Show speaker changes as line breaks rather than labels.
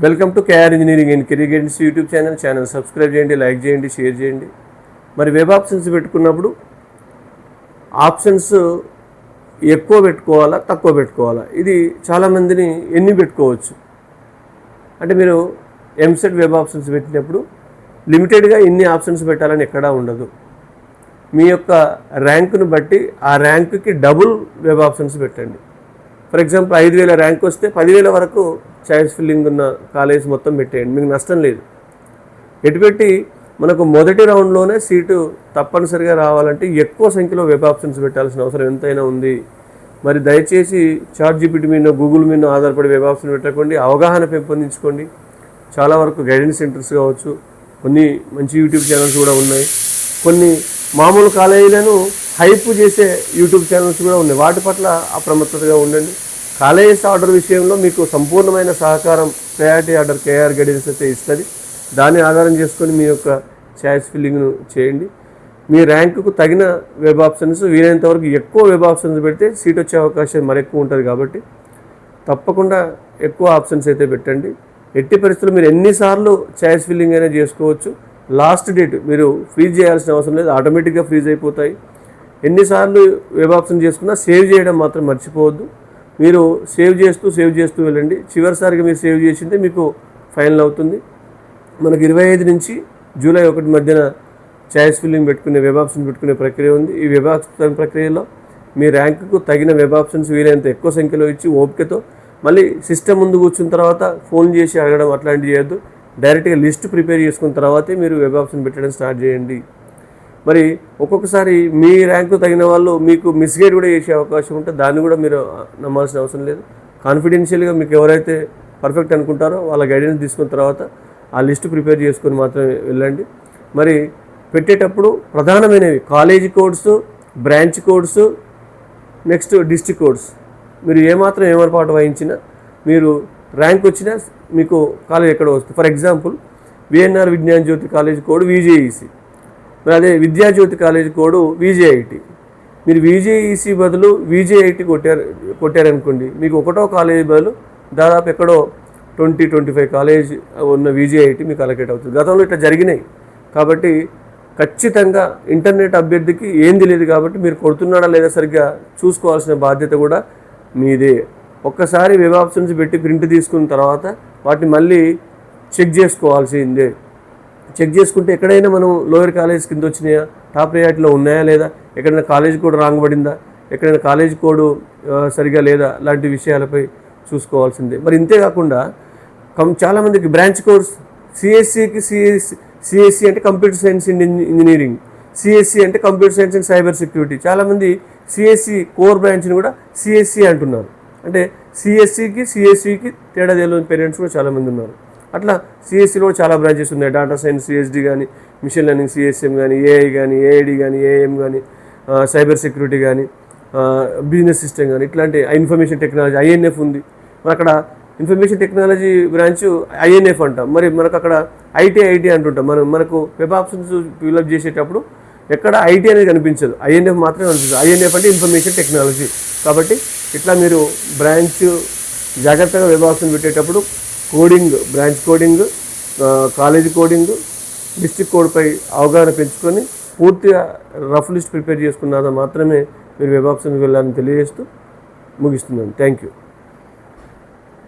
Welcome to KR engineering and career guidance YouTube channel subscribe చేయండి, like చేయండి, share చేయండి. మరి వెబ్ ఆప్షన్స్ పెట్టుకున్నప్పుడు ఆప్షన్స్ ఎక్కువ పెట్టుకోవాలా తక్కువ పెట్టుకోవాలా, ఇది చాలామందిని ఎన్ని పెట్టుకోవచ్చు అంటే మీరు ఎంసెట్ వెబ్ ఆప్షన్స్ పెట్టినప్పుడు లిమిటెడ్గా ఇన్ని ఆప్షన్స్ పెట్టాలని ఎక్కడా ఉండదు. మీ యొక్క ర్యాంకును బట్టి ఆ ర్యాంకుకి డబుల్ వెబ్ ఆప్షన్స్ పెట్టండి. ఫర్ ఎగ్జాంపుల్ 5,000 ర్యాంక్ వస్తే 10,000 వరకు చాయిస్ ఫిల్లింగ్ ఉన్న కాలేజ్ మొత్తం పెట్టేయండి, మీకు నష్టం లేదు. ఎటుపెట్టి మనకు మొదటి రౌండ్లోనే సీటు తప్పనిసరిగా రావాలంటే ఎక్కువ సంఖ్యలో వెబ్ ఆప్షన్స్ పెట్టాల్సిన అవసరం ఎంతైనా ఉంది. మరి దయచేసి ChatGPT మీద గూగుల్ మీద ఆధారపడి వెబ్ ఆప్షన్ పెట్టకండి, అవగాహన పెంపొందించుకోండి. చాలా వరకు గైడెన్స్ సెంటర్స్ కావచ్చు, కొన్ని మంచి యూట్యూబ్ ఛానల్స్ కూడా ఉన్నాయి, కొన్ని మామూలు కాలేజీలను హైప్ చేసే యూట్యూబ్ ఛానల్స్ కూడా ఉన్నాయి. వాటి పట్ల అప్రమత్తతగా ఉండండి. కాలేజెస్ ఆర్డర్ విషయంలో మీకు సంపూర్ణమైన సహకారం ప్రయారిటీ ఆర్డర్ కేఆర్ గైడెన్స్ అయితే ఇస్తుంది. దాన్ని ఆధారం చేసుకొని మీ యొక్క చాయిస్ ఫిల్లింగ్ను చేయండి. మీ ర్యాంకుకు తగిన వెబ్ ఆప్షన్స్, వీలైనంత వరకు ఎక్కువ వెబ్ ఆప్షన్స్ పెడితే సీట్ వచ్చే అవకాశం మరెక్కువ ఉంటుంది. కాబట్టి తప్పకుండా ఎక్కువ ఆప్షన్స్ అయితే పెట్టండి. ఎట్టి పరిస్థితుల్లో మీరు ఎన్నిసార్లు చాయిస్ ఫిల్లింగ్ అయినా చేసుకోవచ్చు. లాస్ట్ డేట్ మీరు ఫ్రీజ్ చేయాల్సిన అవసరం లేదు, ఆటోమేటిక్గా ఫ్రీజ్ అయిపోతాయి. ఎన్నిసార్లు వెబ్ ఆప్షన్ చేసుకున్నా సేవ్ చేయడం మాత్రం మర్చిపోవద్దు. మీరు సేవ్ చేస్తూ వెళ్ళండి. చివరిసారిగా మీరు సేవ్ చేసింటే మీకు ఫైనల్ అవుతుంది. మనకు 25 నుంచి జూలై 1 మధ్యన చాయిస్ ఫిల్లింగ్ పెట్టుకునే వెబ్ ఆప్షన్ పెట్టుకునే ప్రక్రియ ఉంది. ఈ వెబ్ ఆప్షన్ ప్రక్రియలో మీ ర్యాంకుకు తగిన వెబ్ ఆప్షన్స్ వీలైనంత ఎక్కువ సంఖ్యలో ఇచ్చి ఓపికతో, మళ్ళీ సిస్టమ్ ముందు కూర్చున్న తర్వాత ఫోన్ చేసి అడగడం అట్లాంటివి చేయొద్దు. డైరెక్ట్గా లిస్ట్ ప్రిపేర్ చేసుకున్న తర్వాతే మీరు వెబ్ ఆప్షన్ పెట్టడం స్టార్ట్ చేయండి. మరి ఒక్కొక్కసారి మీ ర్యాంకు తగిన వాళ్ళు మీకు మిస్గైడ్ కూడా చేసే అవకాశం ఉంటే దాన్ని కూడా మీరు నమ్మాల్సిన అవసరం లేదు. కాన్ఫిడెన్షియల్గా మీకు ఎవరైతే పర్ఫెక్ట్ అనుకుంటారో వాళ్ళ గైడెన్స్ తీసుకున్న తర్వాత ఆ లిస్ట్ ప్రిపేర్ చేసుకొని మాత్రమే వెళ్ళండి. మరి పెట్టేటప్పుడు ప్రధానమైనవి college codes, branch codes, next district codes. మీరు ఏమాత్రం ఏమరపాటు వహించినా, మీరు ర్యాంక్ వచ్చినా మీకు కాలేజ్ ఎక్కడ వస్తుంది. For example VNR Vignan Jyothi college code VJEC, మరి అదే విద్యాజ్యోతి కాలేజ్ కోడ్ VJIT. మీరు VJEC బదులు VJIT కొట్టారనుకోండి, మీకు ఒకటో కాలేజ్ బదులు దాదాపు ఎక్కడో 20-25 కాలేజ్ ఉన్న VJIT మీకు అలొకేట్ అవుతుంది. గతంలో ఇట్లా జరిగినాయి. కాబట్టి ఖచ్చితంగా ఇంటర్నెట్ అభ్యర్థికి ఏం తెలియదు కాబట్టి మీరు కొడుతున్నాడా లేదా సరిగ్గా చూసుకోవాల్సిన బాధ్యత కూడా మీదే. ఒక్కసారి వెబ్ ఆప్షన్స్ పెట్టి ప్రింట్ తీసుకున్న తర్వాత వాటిని మళ్ళీ చెక్ చేసుకోవాల్సిందే. చెక్ చేసుకుంటే ఎక్కడైనా మనం లోయర్ కాలేజ్ కింద వచ్చినాయా, టాప్ ప్రయారిటీలో ఉన్నాయా లేదా, ఎక్కడైనా కాలేజ్ కోడ్ రాంగ్ పడిందా, ఎక్కడైనా కాలేజ్ కోడ్ సరిగా లేదా, లాంటి విషయాలపై చూసుకోవాల్సిందే. మరి ఇంతే కాకుండా చాలామందికి బ్రాంచ్ కోర్స్ CSCకి CSC అంటే computer science and engineering, CSC అంటే computer science and cyber security. చాలామంది CSC కోర్ బ్రాంచ్ని కూడా CSC అంటున్నారు. అంటే CSCకి తేడా తెలియని పేరెంట్స్ కూడా చాలామంది ఉన్నారు. అట్లా CSCలో చాలా బ్రాంచెస్ ఉన్నాయి. డేటా సైన్స్ CSD కానీ, మిషన్ లెర్నింగ్ CSM కానీ, AI కానీ, AID కానీ, AM కానీ, సైబర్ సెక్యూరిటీ కానీ, బిజినెస్ సిస్టమ్ కానీ, ఇట్లాంటి ఇన్ఫర్మేషన్ టెక్నాలజీ INF ఉంది. మరి అక్కడ ఇన్ఫర్మేషన్ టెక్నాలజీ బ్రాంచ్ INF అంటాం, మరి మనకు అక్కడ IT అంటుంటాం. మనకు వెబ్ ఆప్షన్స్ ఫిల్అప్ చేసేటప్పుడు ఎక్కడ IT అనేది కనిపించదు, INF మాత్రమే కనిపిస్తుంది. INF అంటే ఇన్ఫర్మేషన్ టెక్నాలజీ. కాబట్టి ఇట్లా మీరు బ్రాంచ్ జాగ్రత్తగా వెబ్ ఆప్షన్ పెట్టేటప్పుడు coding, branch coding, college coding, district కోడ్పై అవగాహన పెంచుకొని పూర్తిగా రఫ్ లిస్ట్ ప్రిపేర్ చేసుకున్నాక మాత్రమే మీరు వెబ్ ఆప్షన్కి వెళ్ళాలని తెలియజేస్తూ ముగిస్తున్నాను. Thank you.